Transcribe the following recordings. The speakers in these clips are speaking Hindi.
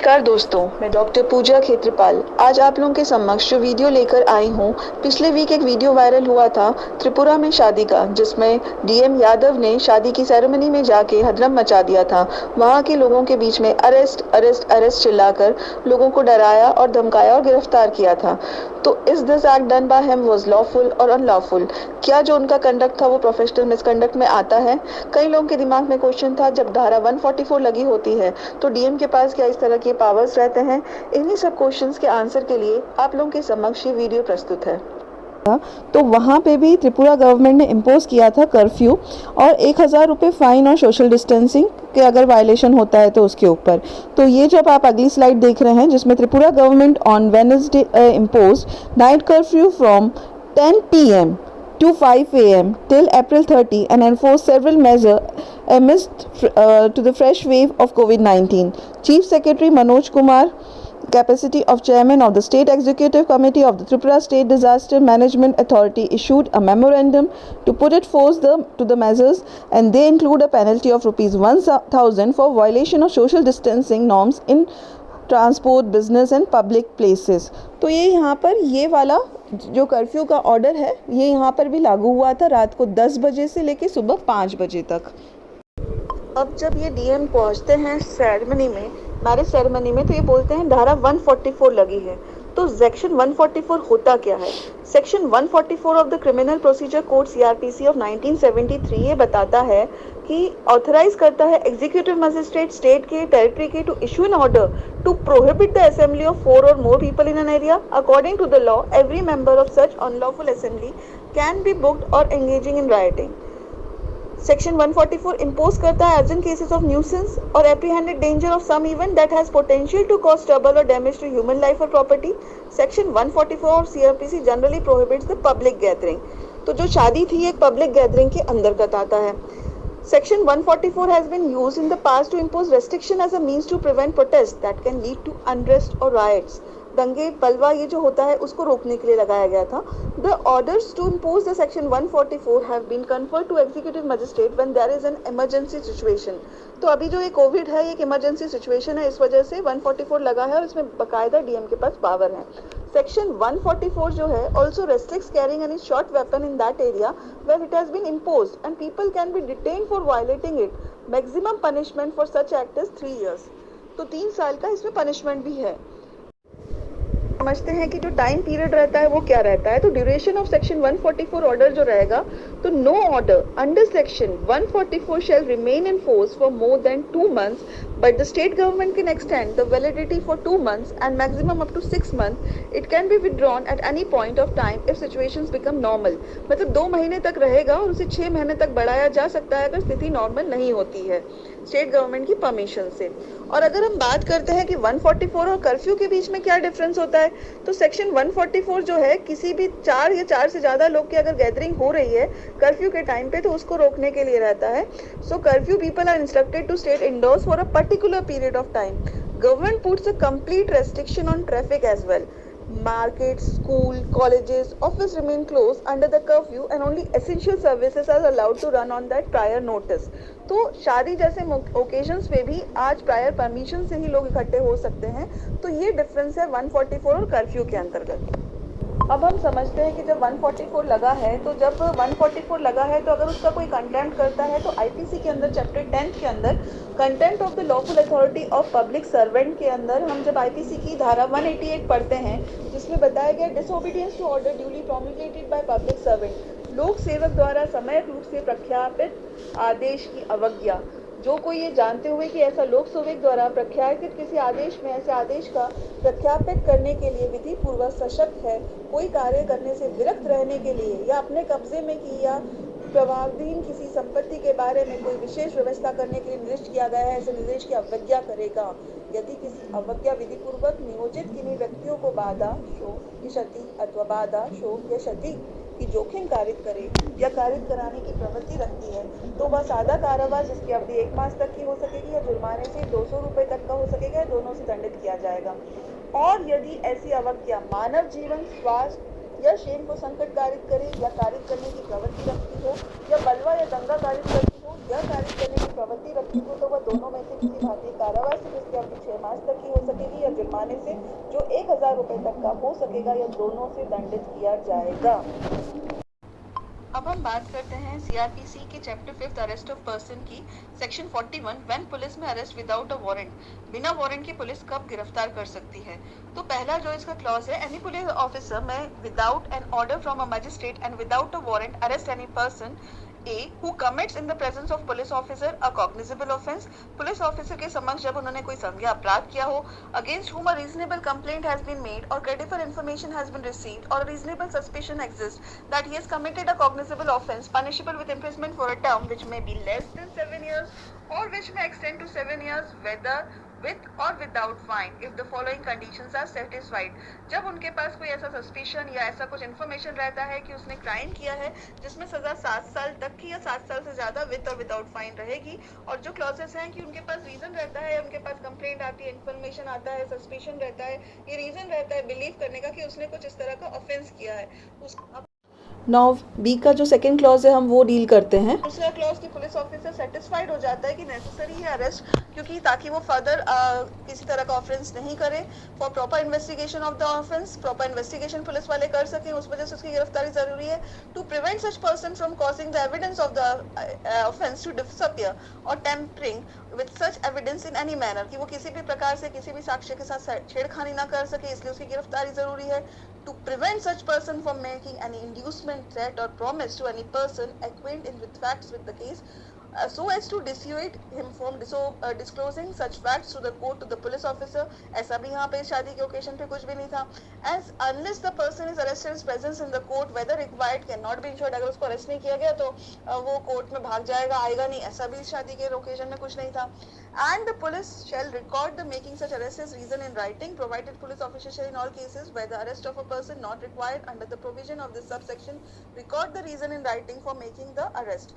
नमस्कार दोस्तों, मैं डॉक्टर पूजा खेत्रपाल आज आप लोगों के समक्ष जो वीडियो लेकर आई हूँ। पिछले वीक एक वीडियो वायरल हुआ था त्रिपुरा में शादी का, जिसमें डीएम यादव ने शादी की सेरेमनी में जाके हदरम मचा दिया था। वहाँ के लोगों के बीच में अरेस्ट अरेस्ट अरेस्ट चिल्लाकर लोगों को डराया और धमकाया और गिरफ्तार किया था। तो is this act done by him was lawful और अनलॉफुल? क्या जो उनका कंडक्ट था वो प्रोफेशनल मिसकंडक्ट में आता है? कई लोगों के दिमाग में क्वेश्चन था, जब धारा 144 लगी होती है तो डीएम के पास क्या इस तरह के पावर्स रहते हैं? इन्हीं सब क्वेश्चंस के आंसर के लिए आप लोगों के समक्ष ये वीडियो प्रस्तुत है। तो वहाँ पे भी त्रिपुरा गवर्नमेंट ने इम्पोज किया था कर्फ्यू और 1000 रुपये फाइन और सोशल डिस्टेंसिंग के अगर वायलेशन होता है तो उसके ऊपर। तो ये जब आप अगली स्लाइड देख रहे हैं, जिसमें Tripura government on Wednesday impose night curfew from 10 PM to 5 AM till April 30 and enforce several measures amidst to the fresh wave of COVID-19. Chief Secretary Manoj Kumar, capacity of chairman of the State Executive Committee of the Tripura State Disaster Management Authority, issued a memorandum to put it forth to the measures, and they include a penalty of rupees 1000 for violation of social distancing norms in transport, business and public places. तो ये यहाँ पर ये वाला जो कर्फ्यू का ऑर्डर है ये यहाँ पर भी लागू हुआ था रात को 10 बजे से लेकर सुबह 5 बजे तक। अब जब ये डीएम पहुंचते हैं सेरेमनी में, मैरिज सेरेमनी में, तो ये बोलते हैं धारा 144 लगी है। तो सेक्शन 144 होता क्या है? Section 144 of the criminal procedure code CrPC of 1973 ये बताता है कि ऑथराइज करता है एग्जीक्यूटिव मजिस्ट्रेट स्टेट के टेरिटरी के to issue an order to prohibit the assembly of 4 or more people in an area. According to the law, every member of such unlawful assembly can be booked or engaging in rioting. Section 144 impose करता है as in cases of nuisance और apprehended danger of some event that has potential to cause trouble और डैमेज टू ह्यूमन लाइफ और प्रॉपर्टी। सेक्शन 144 और CrPC generally prohibits the public gathering. तो जो शादी थी एक पब्लिक गैदरिंग के अंतर्गत आता है। Section 144 has been used in the past to impose restriction as a means to prevent protest that can lead to unrest or riots. दंगे बलवा ये जो होता है उसको रोकने के लिए लगाया गया था। The orders to impose the Section 144 have been conferred to executive magistrate when there is an emergency situation. तो अभी जो ये कोविड है, ये एक इमरजेंसी सिचुएशन है, इस वजह से 144 लगा है और इसमें बकायदा डीएम के पास पावर है। सेक्शन 144 जो है also restricts carrying any short weapon in that area where it has been imposed and people can be detained for violating it. Maximum punishment for such act is 3 years. तो 3 साल का इसमें पनिशमेंट भी है। समझते हैं कि जो टाइम पीरियड रहता है वो क्या रहता है। तो ड्यूरेशन ऑफ सेक्शन 144 ऑर्डर जो रहेगा, तो no order under section 144 shall remain in force for more than 2 months, but the state government can extend the validity for 2 months and maximum up to 6 months. It can be withdrawn at any point of time if situations become normal. मतलब 2 महीने तक रहेगा और उसे 6 महीने तक बढ़ाया जा सकता है अगर स्थिति नॉर्मल नहीं होती है स्टेट गवर्नमेंट की परमिशन से। और अगर हम बात करते हैं कि 144 और कर्फ्यू के बीच में क्या डिफरेंस होता है, तो सेक्शन 144 जो है किसी भी 4 या 4 से ज्यादा लोग की अगर गैदरिंग हो रही है कर्फ्यू के टाइम पे तो उसको रोकने के लिए रहता है। So curfew people are instructed to stay indoors for a particular period of time. Government puts a complete restriction on traffic as well. Markets, school, colleges, office remain closed under the curfew and only essential services are allowed to run on that prior notice. तो शादी जैसे ओकेजन्स पे भी आज प्रायर परमिशन से ही लोग इकट्ठे हो सकते हैं। तो ये डिफरेंस है 144 और कर्फ्यू के अंतर्गत। अब हम समझते हैं कि जब 144 लगा है, तो जब 144 लगा है तो अगर उसका कोई कंटेम्प्ट करता है तो आईपीसी के अंदर चैप्टर 10 के अंदर contempt of the lawful authority of public servant के अंदर हम जब आईपीसी की धारा 188 पढ़ते हैं, जिसमें बताया गया disobedience to order duly promulgated by public servant, लोक सेवक द्वारा समय रूप से प्रख्यापित आदेश की अवज्ञा। जो कोई ये जानते हुए कि ऐसा लोक सेवक द्वारा प्रख्यापित किसी आदेश में ऐसे आदेश का प्रख्यापित करने के लिए विधि पूर्वक सशक्त है, कोई कार्य करने से विरक्त रहने के लिए या अपने कब्जे में की या प्रभावाधीन किसी संपत्ति के बारे में कोई विशेष व्यवस्था करने के लिए निर्दिष्ट किया गया है, ऐसे निर्देश की अवज्ञा करेगा। यदि किसी अवज्ञा विधि पूर्वक नियोजित किन्हीं व्यक्तियों को बाधा, शोक की क्षति अथवा बाधा, शोक या क्षति की जोखिम कारित करे या कारित कराने की प्रवृत्ति रखती है, तो वह सादा कारावास जिसकी अवधि 1 मास तक की हो सकेगी या जुर्माने से 200 रुपए तक का हो सकेगा, दोनों से दंडित किया जाएगा। और यदि ऐसी अवज्ञा मानव जीवन, स्वास्थ्य या क्षेम को संकट कारित करे या कारित करने की प्रवृत्ति रखती हो या बलवा या दंगा कारित करती हो यह कार्य करने की प्रवृत्ति रखती हो तो वह दोनों में से किसी भारतीय कारावास से जिसकी अवधि 6 मास तक की हो सकेगी या जुर्माने से जो 1000 रुपए तक का हो सकेगा या दोनों से दंडित किया जाएगा। अब हम बात करते हैं सीआरपीसी के चैप्टर 5 अरेस्ट ऑफ पर्सन की सेक्शन 41 व्हेन पुलिस में अरेस्ट विदाउट अ वारंट, बिना वारंट के पुलिस कब गिरफ्तार कर सकती है। तो पहला जो इसका क्लॉज है, एनी पुलिस ऑफिसर में without an order from a magistrate and without a warrant arrest any person A who commits in the presence of police officer a cognizable offence, police officer के समक्ष जब उन्होंने कोई संज्ञेय अपराध किया हो, against whom a reasonable complaint has been made or credible information has been received or a reasonable suspicion exists that he has committed a cognizable offence punishable with imprisonment for a term which may be less than 7 years or which may extend to 7 years whether with or without fine if the following conditions are satisfied। जब उनके पास कोई ऐसा सस्पिशन या ऐसा कुछ इन्फॉर्मेशन रहता है कि उसने क्राइम किया है जिसमें सजा 7 साल तक की या 7 साल से ज्यादा विद और विदाउट फाइन रहेगी, और जो क्लॉजेस हैं कि उनके पास रीजन रहता है, उनके पास कंप्लेंट आती है, इन्फॉर्मेशन आता है, सस्पिशन रहता है, ये रीजन रहता है बिलीव करने का कि उसने कुछ इस तरह का ऑफेंस किया है। नाउ बी का जो सेकंड क्लॉज है हम वो डील करते हैं। दूसरा क्लॉज की पुलिस ऑफिसर सेटिस्फाइड हो जाता है कि नेसेसरी है अरेस्ट, क्योंकि ताकि वो फर्दर किसी तरह का ऑफेंस नहीं करे, for proper investigation of the offence, proper investigation police वाले कर सकें, उस वजह से उसकी गिरफ्तारी जरूरी है। To prevent such person from causing the evidence of the offence to disappear और tampering with such evidence in any manner, कि वो किसी भी प्रकार से किसी भी साक्ष्य के साथ छेड़खानी ना कर सके, इसलिए उसकी गिरफ्तारी जरूरी है। To prevent such person from making any inducement, threat or promise to any person acquainted with facts with the case, so as to dissuade him from disclosing such facts to the court to the police officer। ऐसा भी यहाँ पे शादी के ओकेशन पे कुछ भी नहीं था। As unless the person is arrested, his presence in the court whether required cannot be ensured। अगर उसको अरेस्ट नहीं किया गया तो वो कोर्ट में भाग जाएगा, आएगा नहीं, ऐसा भी शादी के ओकेशन में कुछ नहीं था। And the police shall record the making such arrest as reason in writing, provided police officer shall in all cases where the arrest of a person not required under the provision of this subsection record the reason in writing for making the arrest।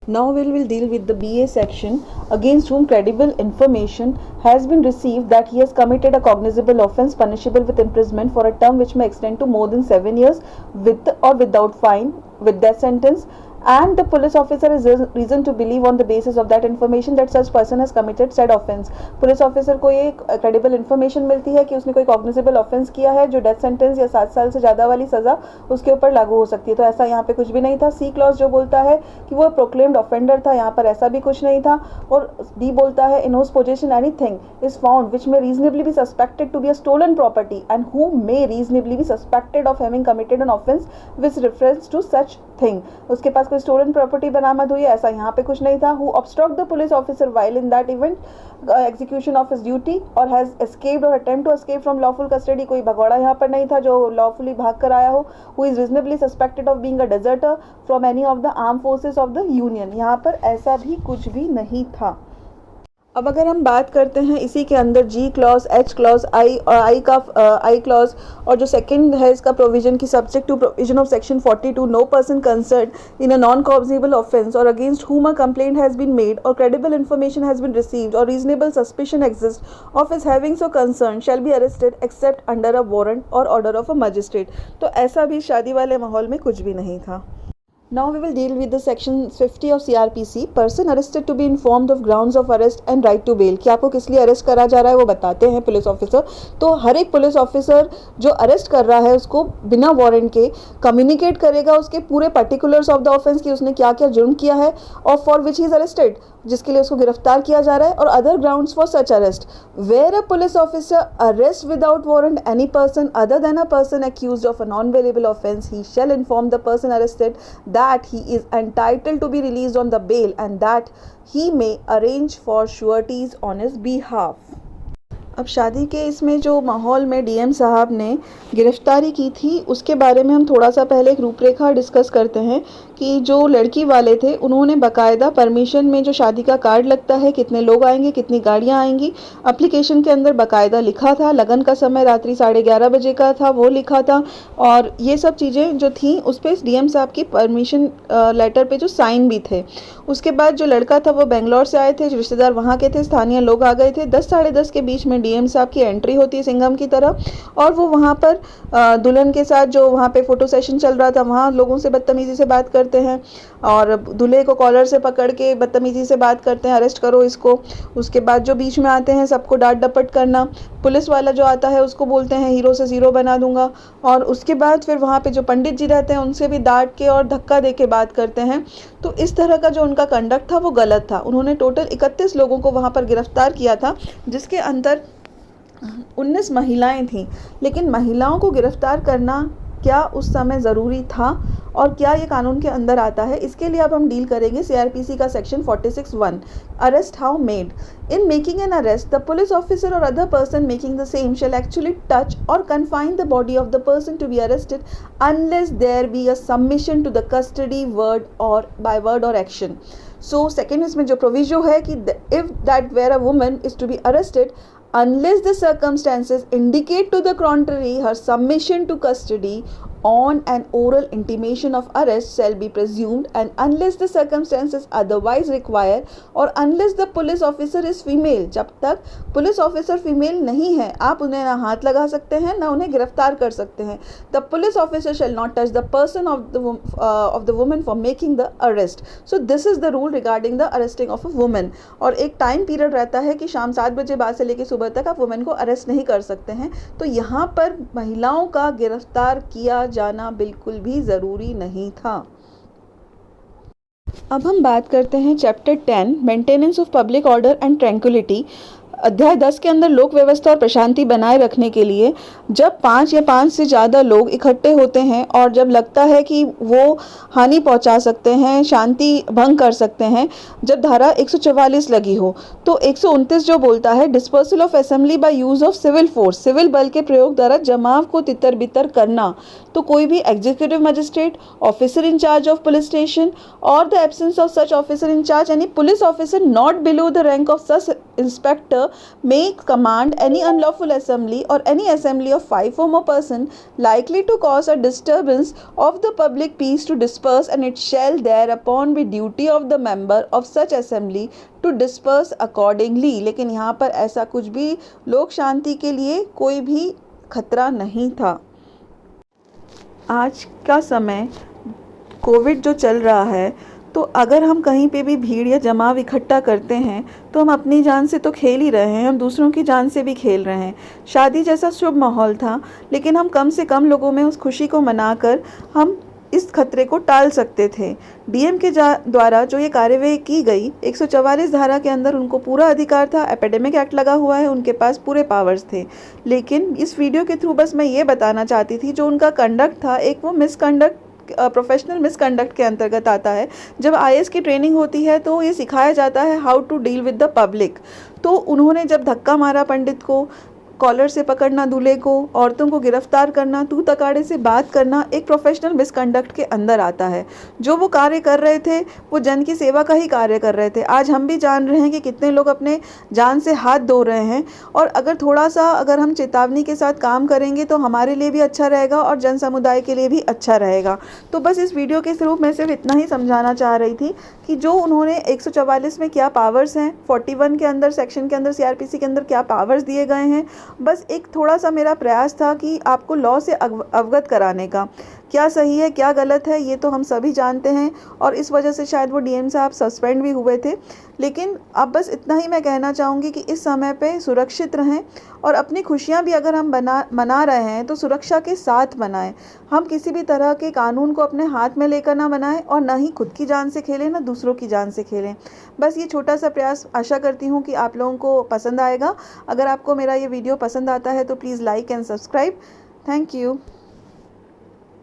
Now we will deal with the BA section, against whom credible information has been received that he has committed a cognizable offence punishable with imprisonment for a term which may extend to more than 7 years with or without fine, with death sentence, and the police officer has reason to believe on the basis of that information that such person has committed said offence। Police officer को ये क्रेडिबल इन्फॉर्मेशन मिलती है कि उसने कोई कॉग्निजेबल ऑफेंस किया है जो डेथ सेंटेंस या 7 साल से ज़्यादा वाली सज़ा उसके ऊपर लागू हो सकती है। तो ऐसा यहाँ पे कुछ भी नहीं था। सी क्लॉज जो बोलता है कि वो प्रोक्लेम्ड ऑफेंडर था, यहाँ पर ऐसा भी कुछ नहीं था। और डी बोलता है in whose possession anything is found which may reasonably be suspected to be a stolen property and who may reasonably be suspected of having committed an offence with reference to such thing. उसके पास कोई स्टोलन प्रॉपर्टी बरामद हुई है, ऐसा यहाँ पे कुछ नहीं था। Who obstruct the police officer while in that event execution of his duty और हैज एस्केप्ड और attempt to escape from lawful custody. कोई भगौड़ा यहाँ पर नहीं था जो लॉफुली भाग कर आया हो। Who is reasonably suspected of being a deserter from any of the arm forces of the union. यहाँ पर ऐसा भी कुछ भी नहीं था। अब अगर हम बात करते हैं इसी के अंदर G clause, H clause, I clause और जो सेकंड है इसका प्रोविजन की subject to provision of section 42 no person concern in a non cognizable offence और against whom a complaint has been made or credible information has been received or reasonable suspicion exists of his having so concerned shall be arrested except under a warrant or order of a magistrate। तो ऐसा भी शादी वाले माहौल में कुछ भी नहीं था। Now we will deal with the section 50 of CRPC, person arrested to be informed of grounds of arrest and right to bail। कि आपको किस लिए अरेस्ट करा जा रहा है वो बताते हैं पुलिस ऑफिसर। तो हर एक पुलिस ऑफिसर जो अरेस्ट कर रहा है उसको बिना वारंट के कम्युनिकेट करेगा उसके पूरे पर्टिकुलर्स ऑफ द ऑफेंस कि उसने क्या क्या जुर्म किया है और for which he is arrested, जिसके लिए उसको गिरफ्तार किया जा रहा है, और other grounds for such arrest. Where a police officer arrest without warrant any person other than a person accused of a non-bailable offence, he shall inform the person arrested that he is entitled to be released on the bail and that he may arrange for sureties on his behalf। अब शादी के इसमें जो माहौल में डीएम साहब ने गिरफ्तारी की थी उसके बारे में हम थोड़ा सा पहले एक रूपरेखा डिस्कस करते हैं कि जो लड़की वाले थे उन्होंने बाकायदा परमिशन में जो शादी का कार्ड लगता है, कितने लोग आएंगे, कितनी गाड़ियां आएंगी, एप्लीकेशन के अंदर बाकायदा लिखा था। लगन का समय रात्रि 11:30 बजे का था, वो लिखा था। और ये सब चीज़ें जो थी उस पर डीएम साहब की परमिशन लेटर पे जो साइन भी थे। उसके बाद जो लड़का था वो बेंगलोर से आए थे, जो रिश्तेदार वहाँ के थे, स्थानीय लोग आ गए थे। 10 साढ़े 10 के बीच में डीएम साहब की एंट्री होती है सिंघम की तरह, और वो वहाँ पर दुल्हन के साथ जो वहाँ पे फ़ोटो सेशन चल रहा था वहाँ लोगों से बदतमीज़ी से बात करते हैं और दूल्हे को कॉलर से पकड़ के बदतमीज़ी से बात करते हैं, अरेस्ट करो इसको। उसके बाद जो बीच में आते हैं सबको डांट डपट करना, पुलिस वाला जो आता है उसको बोलते हैं हीरो से ज़ीरो बना दूंगा, और उसके बाद फिर वहाँ पे जो पंडित जी रहते हैं उनसे भी डांट के और धक्का दे के बात करते हैं। तो इस तरह का जो उनका कंडक्ट था वो गलत था। उन्होंने टोटल 31 लोगों को वहाँ पर गिरफ्तार किया था, जिसके अंदर 19 महिलाएं थीं। लेकिन महिलाओं को गिरफ्तार करना क्या उस समय ज़रूरी था और क्या ये कानून के अंदर आता है, इसके लिए अब हम डील करेंगे सीआरपीसी का section 46(1) arrest how made. In making an arrest the police officer और other person making the same shall actually touch और confine the body of the person to be arrested unless there be a submission to the custody word और बाय वर्ड और एक्शन। सो सेकेंड इसमें जो प्रोविजो है कि if that were a woman is to be arrested unless the circumstances indicate to the contrary, her submission to custody on an oral intimation of arrest shall be presumed, and unless the circumstances otherwise require or unless the police officer is female। जब तक पुलिस ऑफिसर फीमेल नहीं है आप उन्हें ना हाथ लगा सकते हैं ना उन्हें गिरफ्तार कर सकते हैं। The police officer shall not touch the person of the woman for making the arrest। So this is the rule regarding the arresting of a woman। और एक टाइम पीरियड रहता है कि शाम 7 बजे बाद से लेकर सुबह तक आप वुमेन को अरेस्ट नहीं कर सकते हैं। तो यहाँ पर महिलाओं का गिरफ्तार किया जाना बिल्कुल भी ज़रूरी नहीं था। अब हम बात करते हैं chapter 10 maintenance of public order and tranquillity. अध्याय 10 के अंदर लोक व्यवस्था और प्रशांति बनाए रखने के लिए जब 5 या 5 से ज़्यादा लोग इकट्ठे होते हैं और जब लगता है कि वो हानि पहुंचा सकते हैं, शांति भंग कर सकते हैं, जब धारा 144 लगी हो, तो 129 जो बोलता है dispersal of assembly by use of civil force, civil बल के प्रयोग द्वारा जमाव को तितर बितर करना। तो कोई भी executive magistrate, officer in charge of police station और the absence of such officer in charge, यानी police officer not below the rank of such inspector may command any unlawful assembly or any assembly of 5 or more person likely to cause a disturbance of the public peace to disperse, and it shall thereupon be duty of the member of such assembly to disperse accordingly। लेकिन यहाँ पर ऐसा कुछ भी लोक शांति के लिए कोई भी खतरा नहीं था। आज का समय कोविड जो चल रहा है, तो अगर हम कहीं पे भी भीड़ या जमाव इकट्ठा करते हैं तो हम अपनी जान से तो खेल ही रहे हैं, हम दूसरों की जान से भी खेल रहे हैं। शादी जैसा शुभ माहौल था, लेकिन हम कम से कम लोगों में उस खुशी को मनाकर हम इस खतरे को टाल सकते थे। डीएम के द्वारा जो ये कार्यवाही की गई, 144 धारा के अंदर उनको पूरा अधिकार था, एपिडेमिक एक्ट लगा हुआ है, उनके पास पूरे पावर्स थे। लेकिन इस वीडियो के थ्रू बस मैं ये बताना चाहती थी, जो उनका कंडक्ट था एक वो मिसकंडक्ट, प्रोफेशनल मिसकंडक्ट के अंतर्गत आता है। जब आईएएस की ट्रेनिंग होती है तो ये सिखाया जाता है how to deal with the public. तो उन्होंने जब धक्का मारा पंडित को, कॉलर से पकड़ना दूल्हे को, औरतों को गिरफ्तार करना, तू तकाड़े से बात करना, एक प्रोफेशनल मिसकंडक्ट के अंदर आता है। जो वो कार्य कर रहे थे वो जन की सेवा का ही कार्य कर रहे थे। आज हम भी जान रहे हैं कि कितने लोग अपने जान से हाथ धो रहे हैं, और अगर थोड़ा सा अगर हम चेतावनी के साथ काम करेंगे तो हमारे लिए भी अच्छा रहेगा और जन समुदाय के लिए भी अच्छा रहेगा। तो बस इस वीडियो के थ्रू मैं सिर्फ इतना ही समझाना चाह रही थी कि जो उन्होंने 144 में क्या पावर्स हैं, 41 के अंदर सेक्शन के अंदर सीआरपीसी के अंदर क्या पावर्स दिए गए हैं, बस एक थोड़ा सा मेरा प्रयास था कि आपको लॉ से अवगत कराने का। क्या सही है क्या गलत है ये तो हम सभी जानते हैं, और इस वजह से शायद वो डीएम साहब सस्पेंड भी हुए थे। लेकिन अब बस इतना ही मैं कहना चाहूँगी कि इस समय पे सुरक्षित रहें, और अपनी खुशियाँ भी अगर हम मना रहे हैं तो सुरक्षा के साथ मनाएं। हम किसी भी तरह के कानून को अपने हाथ में लेकर ना मनाएं, और ना ही खुद की जान से खेलें ना दूसरों की जान से खेलें। बस ये छोटा सा प्रयास आशा करती हूँ कि आप लोगों को पसंद आएगा। अगर आपको मेरा ये वीडियो पसंद आता है तो please like and subscribe. Thank you.